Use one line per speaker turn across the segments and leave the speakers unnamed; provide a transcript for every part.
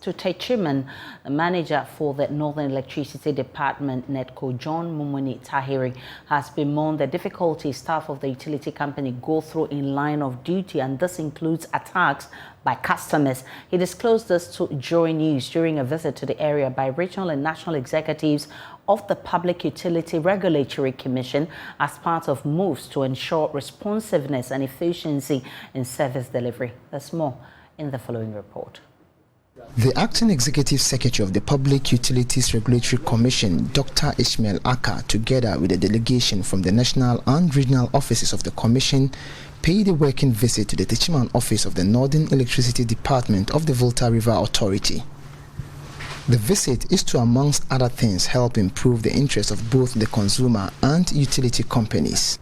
To Techiman, the manager for the Northern Electricity Department, NEDCO, John Tahiri, has bemoaned the difficulties staff of the utility company go through in line of duty, and this includes attacks by customers. He disclosed this to JoyNews during a visit to the area by regional and national executives of the Public Utility Regulatory Commission as part of moves to ensure responsiveness and efficiency in service delivery. There's more in the following report.
The Acting Executive Secretary of the Public Utilities Regulatory Commission, Dr. Ishmael Aka, together with a delegation from the national and regional offices of the Commission, paid a working visit to the Techiman office of the Northern Electricity Department of the Volta River Authority. The visit is to, amongst other things, help improve the interests of both the consumer and utility companies.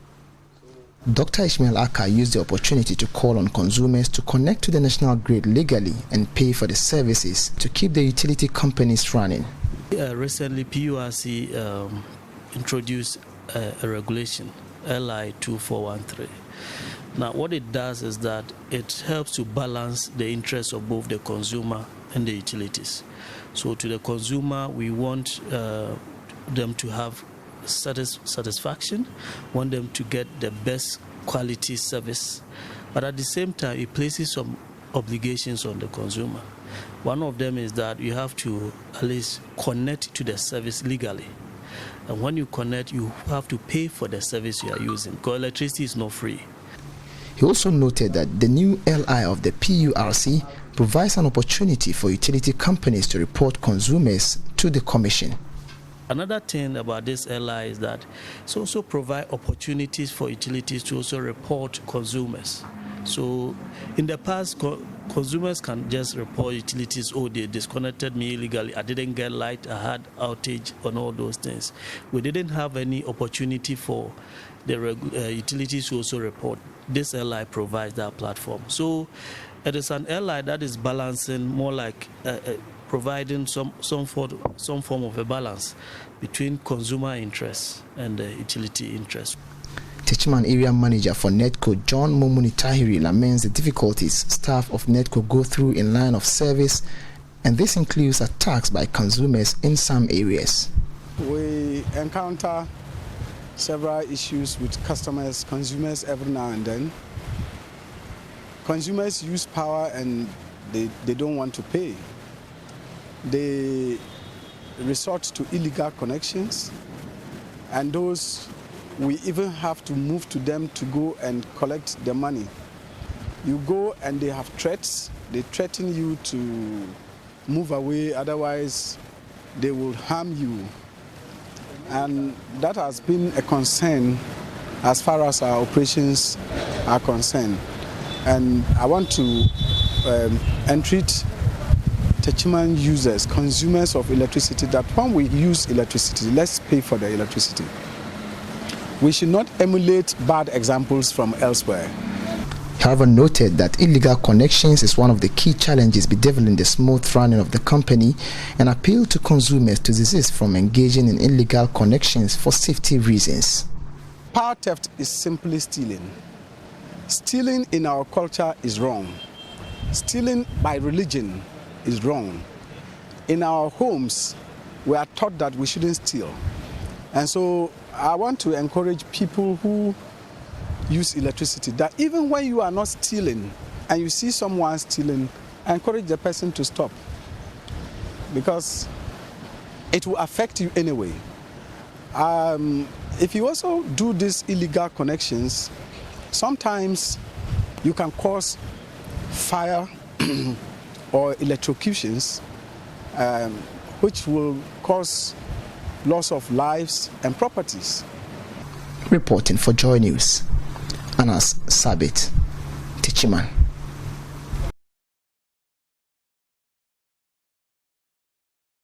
Dr. Ishmael Aka used the opportunity to call on consumers to connect to the national grid legally and pay for the services to keep the utility companies running.
Recently, PURC introduced a regulation, LI 2413. Now, what it does is that it helps to balance the interests of both the consumer and the utilities. So to the consumer, we want them to have satisfaction, want them to get the best quality service, but at the same time it places some obligations on the consumer. One of them is that you have to at least connect to the service legally, and when you connect, you have to pay for the service you are using, because electricity is not free.
He also noted that the new LI of the PURC provides an opportunity for utility companies to report consumers to the Commission.
Another thing about this LI is that it also provides opportunities for utilities to also report consumers. So in the past, consumers can just report utilities, oh, they disconnected me illegally, I didn't get light, I had outage, and all those things. We didn't have any opportunity for the utilities to also report. This LI provides that platform. So it is an LI that is balancing, more like providing some form of a balance between consumer interests and utility interests.
Techiman Area Manager for NEDCO, John Tahiri, laments the difficulties staff of NEDCO go through in line of service, and this includes attacks by consumers in some areas.
We encounter several issues with consumers every now and then. Consumers use power and they don't want to pay. They resort to illegal connections, and those we even have to move to them to go and collect the money. You go and they have threats. They threaten you to move away, otherwise they will harm you. And that has been a concern as far as our operations are concerned. And I want to entreat Techiman users, consumers of electricity, that when we use electricity, let's pay for the electricity. We should not emulate bad examples from elsewhere.
However, noted that illegal connections is one of the key challenges bedeviling the smooth running of the company, and appealed to consumers to desist from engaging in illegal connections for safety reasons.
Power theft is simply stealing. Stealing in our culture is wrong. Stealing by religion is wrong. In our homes, we are taught that we shouldn't steal. And so I want to encourage people who use electricity that even when you are not stealing and you see someone stealing, encourage the person to stop, because it will affect you anyway. If you also do these illegal connections, sometimes you can cause fire or electrocutions, which will cause loss of lives and properties.
Reporting for JoyNews, Anas Sabit, Techiman.